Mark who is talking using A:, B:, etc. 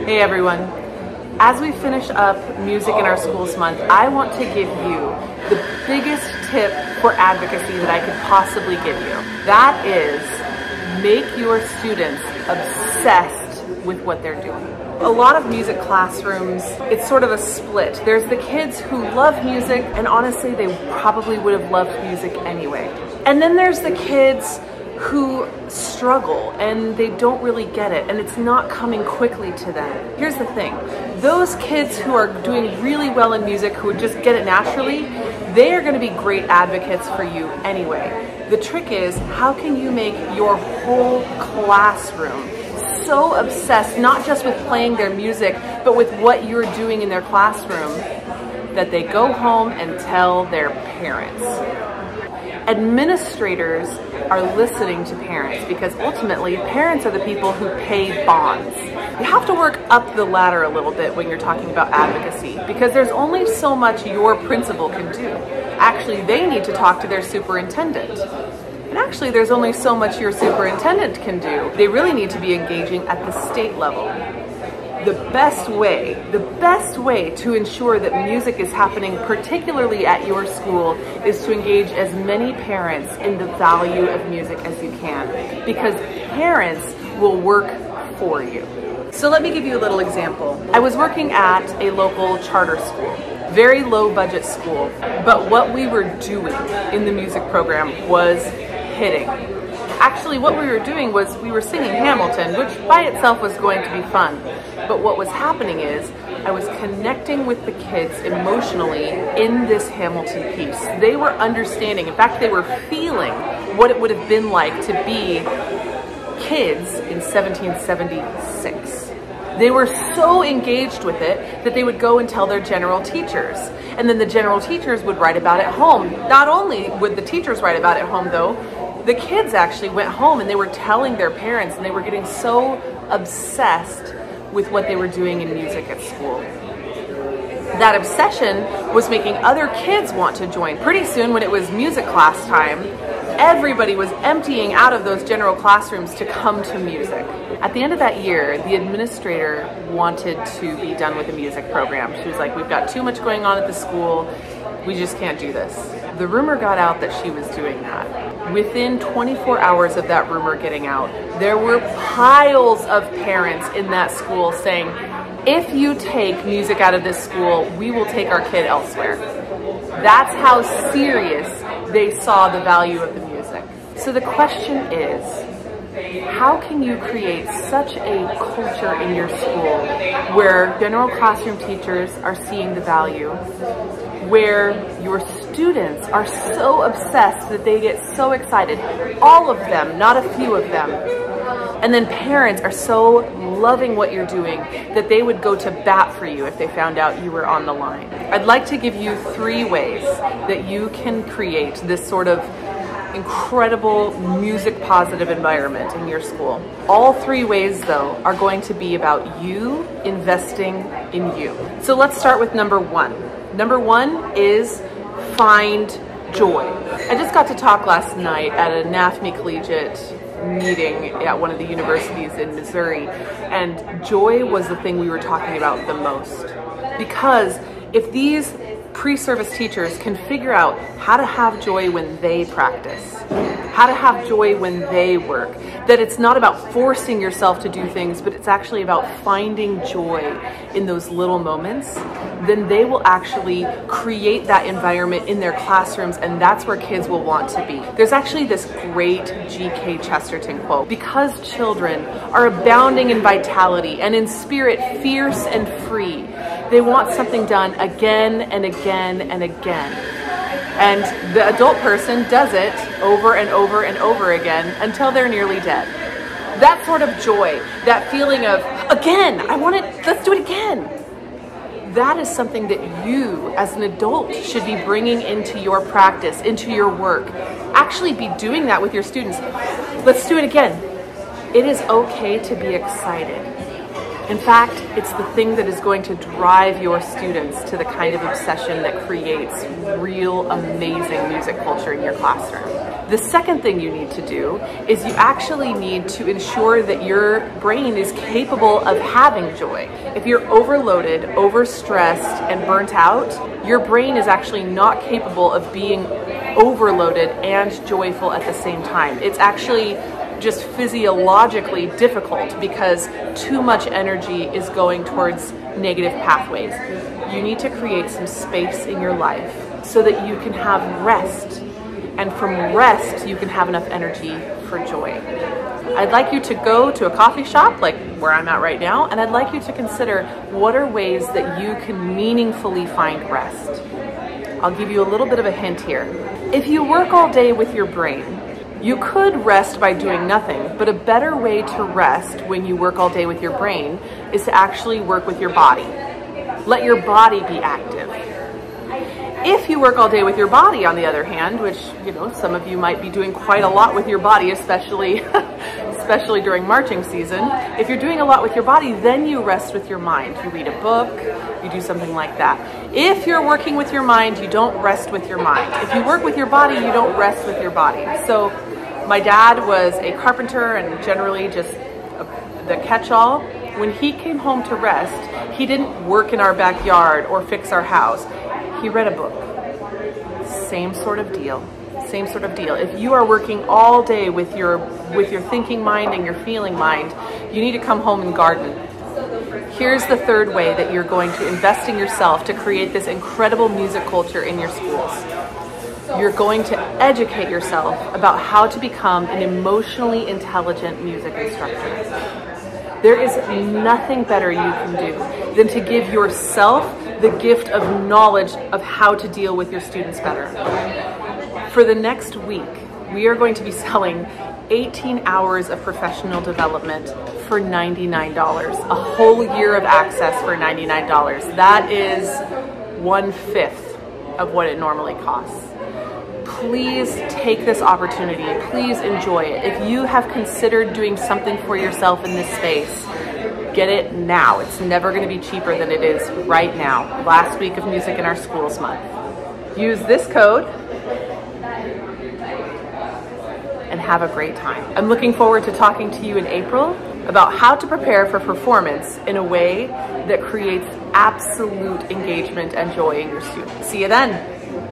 A: Hey everyone. As we finish up Music in Our Schools Month, I want to give you the biggest tip for advocacy that I could possibly give you. That is, make your students obsessed with what they're doing. A lot of music classrooms, it's sort of a split. There's the kids who love music, and honestly, they probably would have loved music anyway. And then there's the kids who struggle and they don't really get it and it's not coming quickly to them. Here's the thing, those kids who are doing really well in music, who would just get it naturally, they are going to be great advocates for you anyway. The trick is, how can you make your whole classroom so obsessed, not just with playing their music, but with what you're doing in their classroom, that they go home and tell their parents. Administrators are listening to parents because ultimately parents are the people who pay bonds. You have to work up the ladder a little bit when you're talking about advocacy because there's only so much your principal can do. Actually, they need to talk to their superintendent. And actually, there's only so much your superintendent can do. They really need to be engaging at the state level. The best way to ensure that music is happening, particularly at your school, is to engage as many parents in the value of music as you can, because parents will work for you. So let me give you a little example. I was working at a local charter school, very low budget school, but what we were doing in the music program was hitting. Actually, what we were doing was we were singing Hamilton, which by itself was going to be fun. But what was happening is I was connecting with the kids emotionally in this Hamilton piece. They were understanding, in fact, they were feeling what it would have been like to be kids in 1776. They were so engaged with it that they would go and tell their general teachers. And then the general teachers would write about it home. Not only would the teachers write about it home though, the kids actually went home and they were telling their parents, and they were getting so obsessed with what they were doing in music at school. That obsession was making other kids want to join. Pretty soon, when it was music class time, everybody was emptying out of those general classrooms to come to music. At the end of that year, the administrator wanted to be done with the music program. She was like, we've got too much going on at the school. We just can't do this. The rumor got out that she was doing that. Within 24 hours of that rumor getting out, there were piles of parents in that school saying, if you take music out of this school, we will take our kid elsewhere. That's how serious they saw the value of the music. So the question is, how can you create such a culture in your school where general classroom teachers are seeing the value, where your students are so obsessed that they get so excited, all of them, not a few of them, and then parents are so loving what you're doing that they would go to bat for you if they found out you were on the line. I'd like to give you 3 ways that you can create this sort of incredible music positive environment in your school. All 3 ways though are going to be about you investing in you. So let's start with number 1. Number 1 is find joy. I just got to talk last night at a NAFME collegiate meeting at one of the universities in Missouri, and joy was the thing we were talking about the most. Because if these pre-service teachers can figure out how to have joy when they practice, how to have joy when they work, that it's not about forcing yourself to do things, but it's actually about finding joy in those little moments, then they will actually create that environment in their classrooms, and that's where kids will want to be. There's actually this great G.K. Chesterton quote, because children are abounding in vitality and in spirit fierce and free, they want something done again and again and again. And the adult person does it over and over and over again until they're nearly dead. That sort of joy, that feeling of, again, I want it, let's do it again. That is something that you, as an adult, should be bringing into your practice, into your work. Actually be doing that with your students. Let's do it again. It is okay to be excited. In fact, it's the thing that is going to drive your students to the kind of obsession that creates real amazing music culture in your classroom. The second thing you need to do is you actually need to ensure that your brain is capable of having joy. If you're overloaded, overstressed, and burnt out, your brain is actually not capable of being overloaded and joyful at the same time. It's actually just physiologically difficult because too much energy is going towards negative pathways. You need to create some space in your life so that you can have rest. And from rest, you can have enough energy for joy. I'd like you to go to a coffee shop, like where I'm at right now, and I'd like you to consider what are ways that you can meaningfully find rest. I'll give you a little bit of a hint here. If you work all day with your brain, you could rest by doing nothing, but a better way to rest when you work all day with your brain is to actually work with your body. Let your body be active. If you work all day with your body, on the other hand, which, you know, some of you might be doing quite a lot with your body, especially during marching season. If you're doing a lot with your body, then you rest with your mind. You read a book, you do something like that. If you're working with your mind, you don't rest with your mind. If you work with your body, you don't rest with your body. So my dad was a carpenter and generally just the catch-all. When he came home to rest, he didn't work in our backyard or fix our house. He read a book. Same sort of deal. Same sort of deal. If you are working all day with your thinking mind and your feeling mind, you need to come home and garden. Here's the third way that you're going to invest in yourself to create this incredible music culture in your schools. You're going to educate yourself about how to become an emotionally intelligent music instructor. There is nothing better you can do than to give yourself the gift of knowledge of how to deal with your students better. For the next week, we are going to be selling 18 hours of professional development for $99. A whole year of access for $99. That is 1/5 of what it normally costs. Please take this opportunity. Please enjoy it. If you have considered doing something for yourself in this space, get it now. It's never going to be cheaper than it is right now. Last week of Music in Our Schools month. Use this code and have a great time. I'm looking forward to talking to you in April about how to prepare for performance in a way that creates absolute engagement and joy in your students. See you then.